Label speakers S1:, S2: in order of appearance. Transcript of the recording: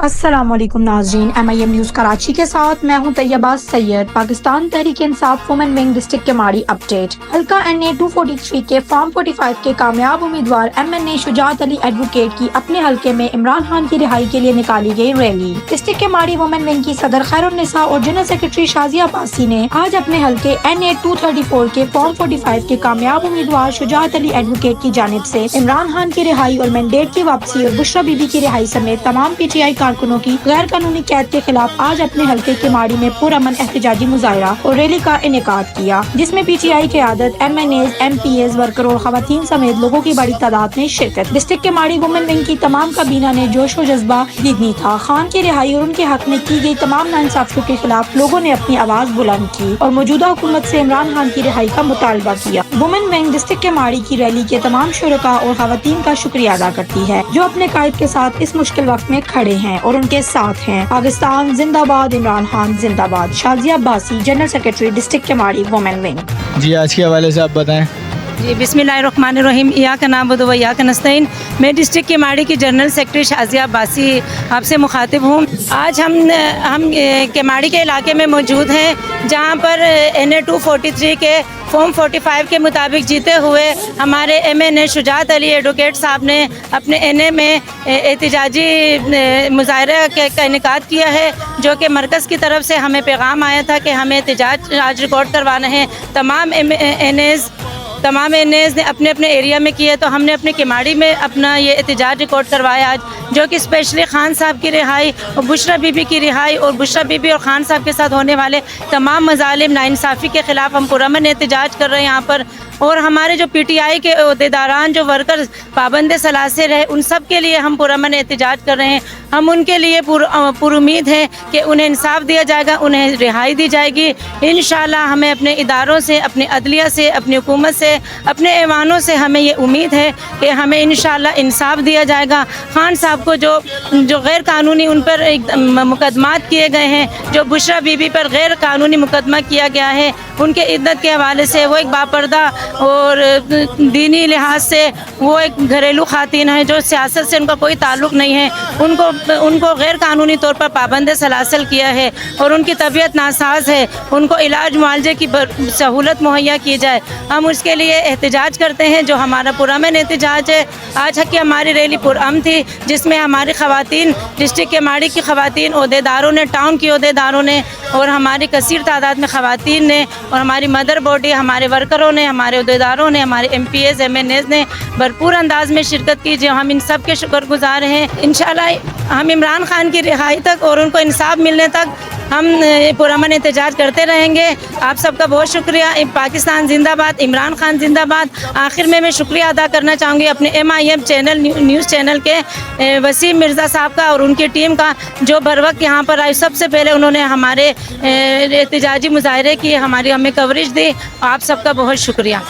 S1: अस्सलामुअलैकुम नाज़रीन, MIM news Karachi के साथ मैं हूं Taiba Syed. Pakistan Tehreek Insaf women wing district के माड़ी अपडेट। हल्का NA 243 के फॉर्म 45 के कामयाब उम्मीदवार MNA शुजात अली एडवोकेट की अपने हल्के में इमरान खान की रिहाई के लिए निकाली गई रैली। डिस्ट्रिक्ट के माड़ी वुमेन विंग की सदर खैरुन्निसा और जनरल सेक्रेटरी शाजिया अब्बासी ने आज अपने हल्के NA 234 के फॉर्म 45 के कामयाब उम्मीदवार शुजात अली एडवोकेट की जानिब से इमरान खान की रिहाई और मैंडेट की वापसी और बुशरा बीबी की रिहाई समेत तमाम PTI कारकुनों की गैर कानूनी कैद के खिलाफ आज अपने हल्के के माड़ी में पुरअमन एहतजाजी मुजाहरा और रैली का इनेकाद किया, जिसमें PTI क़यादत, MNAs, MPs, वर्कर और खवातीन समेत लोगों की बड़ी तादाद में शिरकत। डिस्ट्रिक्ट के माड़ी वुमेन विंग की तमाम काबीना ने जोश और जज्बा दीदनी था। खान की रिहाई और उनके हक में की गई तमाम नाइंसाफियों के खिलाफ लोगों ने अपनी आवाज बुलंद की और मौजूदा हुकूमत से इमरान खान की रिहाई का मुतालबा किया। वुमेन विंग डिस्ट्रिक्ट के माड़ी की रैली के तमाम शुरका और खवातीन का शुक्रिया अदा करती है जो अपने कायद के साथ इस मुश्किल वक्त में खड़े हैं और उनके साथ हैं। पाकिस्तान जिंदाबाद, इमरान खान जिंदाबाद। Shazia Abbasi, general secretary district के माड़ी वुमेन विंग।
S2: जी, आज के हवाले से आप बताएं।
S3: जी, बिस्मिल्लाहिर्रहमानिर्रहीम। इय्याका नअबुदु व इय्याका नस्तईन। मैं डिस्ट्रिक्ट के माड़ी की जनरल सेक्रेटरी शाजिया अब्बासी आपसे मुखातिब हूँ। आज हम केमाड़ी के इलाके में मौजूद हैं जहाँ पर NA 243 के फॉर्म 45 के मुताबिक जीते हुए हमारे MNA शुजात अली एडवोकेट साहब ने अपने NA में एहतजाजी मुजाहरा का इनेकाद किया है, जो कि मरकज़ की तरफ से हमें पैगाम आया था कि हमें एहतजाज आज रिकॉर्ड करवाना है। तमाम NAs ने अपने अपने एरिया में किए, तो हमने अपने केमाड़ी में अपना ये एहतजाज रिकॉर्ड करवाया आज, जो कि स्पेशली खान साहब की रिहाई और बुशरा बीबी की रिहाई और बुशरा बीबी और खान साहब के साथ होने वाले तमाम मज़ालिम नाइंसाफ़ी के ख़िलाफ़ हम पुरअमन एहतजाज कर रहे हैं यहाँ पर। और हमारे जो PTI के अहदेदारान, जो वर्कर पाबंद सलासिल है, उन सब के लिए हम पुरअमन एहतजाज कर रहे हैं। हम उनके लिए पुरुमीद हैं कि उन्हें इंसाफ दिया जाएगा, उन्हें रिहाई दी जाएगी। इंशाअल्लाह हमें अपने इदारों से, अपनी अदलिया से, अपनी हुकूमत से, अपने ऐवानों से हमें ये उम्मीद है कि हमें इंशाअल्लाह इंसाफ दिया जाएगा। खान साहब को जो गैर कानूनी उन पर मुकदमात किए गए हैं, जो बुशरा बीबी पर गैर कानूनी मुकदमा किया गया है, उनके इद्दत के हवाले से वो एक बापर्दा और दीनी लिहाज से वो एक घरेलू खातिन है, जो सियासत से उनका कोई ताल्लुक़ नहीं है। उनको गैर कानूनी तौर पर पाबंद सलासल किया है और उनकी तबीयत नासाज है, उनको इलाज मुआवजे की सहूलत मुहैया की जाए। हम उसके लिए एहतजाज करते हैं, जो हमारा पुरअमन एहतजाज है। आज की हमारी रैली पुरअमन थी, जिसमें हमारी ख़वातीन, डिस्ट्रिक्ट के माड़ी की ख़वातीन, अहदेदारों ने, टाउन की अहदेदारों ने और हमारी कसीर तादाद में ख़वातीन ने और हमारी मदर बॉडी, हमारे वर्करों ने, हमारे अहदेदारों ने, हमारे MPs, MNAs ने भरपूर अंदाज में शिरकत की, जो हम इन सब के शुक्रगुजार हैं। इंशाअल्लाह हम इमरान खान की रिहाई तक और उनको इंसाफ मिलने तक हम पुरअमन एहतजाज करते रहेंगे। आप सबका बहुत शुक्रिया। पाकिस्तान जिंदाबाद, इमरान खान जिंदाबाद। आखिर में मैं शुक्रिया अदा करना चाहूँगी अपने MIM चैनल, न्यूज़ चैनल के वसीम मिर्ज़ा साहब का और उनकी टीम का, जो बर वक्त यहाँ पर आए। सबसे पहले उन्होंने हमारे एहतजाजी मुजाहरे की हमारी हमें कवरेज दी। आप सबका बहुत शुक्रिया।